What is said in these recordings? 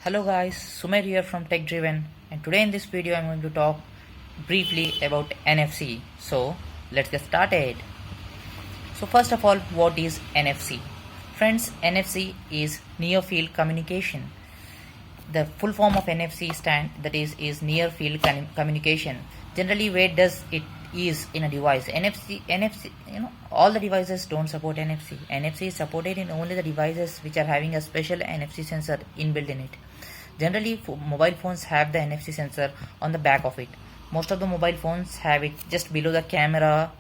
Hello guys, Sumer here from Tech Driven, and today in this video I'm going to talk briefly about NFC. So let's get started. So first of all, what is NFC? Friends, NFC is near field communication. The full form of NFC is near field communication. Generally, where does it is in a device? NFC, all the devices don't support NFC. NFC is supported in only the devices which are having a special NFC sensor inbuilt in it. Generally, mobile phones have the NFC sensor on the back of it. Most of the mobile phones have it just below the camera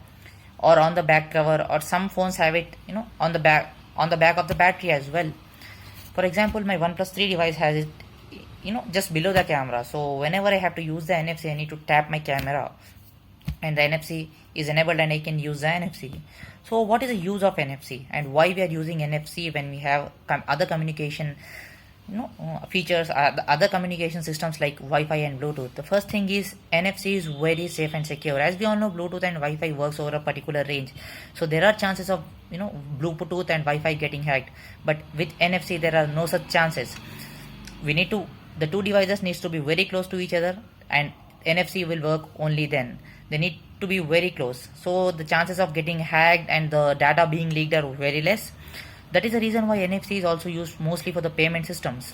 or on the back cover, or some phones have it, on the back of the battery as well. For example, my OnePlus 3 device has it, just below the camera. So whenever I have to use the NFC, I need to tap my camera, and the NFC is enabled, and I can use the NFC. So what is the use of NFC, and why we are using NFC when we have other communication features, other communication systems like Wi-Fi and Bluetooth? The first thing is NFC is very safe and secure. As we all know, Bluetooth and Wi-Fi works over a particular range, so there are chances of Bluetooth and Wi-Fi getting hacked. But with NFC, there are no such chances. The two devices needs to be very close to each other, and NFC will work only then. They need to be very close, so the chances of getting hacked and the data being leaked are very less. That is the reason why NFC is also used mostly for the payment systems.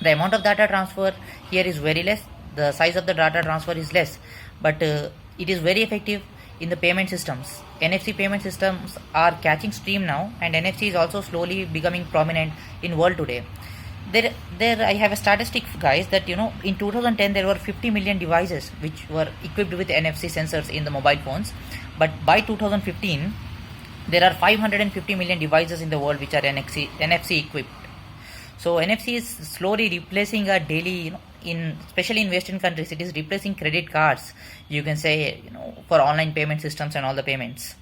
The amount of data transfer here is very less. The size of the data transfer is less, but it is very effective in the payment systems. NFC payment systems are catching steam now, and NFC is also slowly becoming prominent in world today. There I have a statistic, guys, that in 2010 there were 50 million devices which were equipped with NFC sensors in the mobile phones, but by 2015 there are 550 million devices in the world which are NFC equipped. So NFC is slowly replacing our daily, especially in Western countries, it is replacing credit cards, you can say, for online payment systems and all the payments.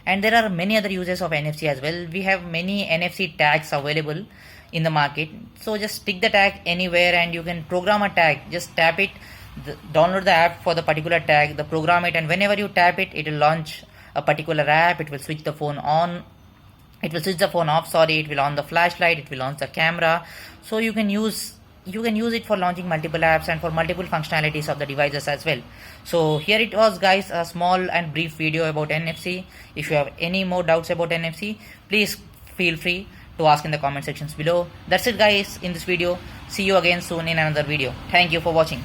And there are many other uses of NFC as well. We have many NFC tags available in the market. So just stick the tag anywhere, and you can program a tag. Just tap it, download the app for the particular tag, program it, and whenever you tap it, it will launch a particular app. It will switch the phone on, it will switch the phone off, it will on the flashlight, it will launch the camera. So you can use it for launching multiple apps and for multiple functionalities of the devices as well. So here it was, guys, a small and brief video about NFC. If you have any more doubts about NFC, please feel free to ask in the comment sections below. That's it, guys, in this video. See you again soon in another video. Thank you for watching.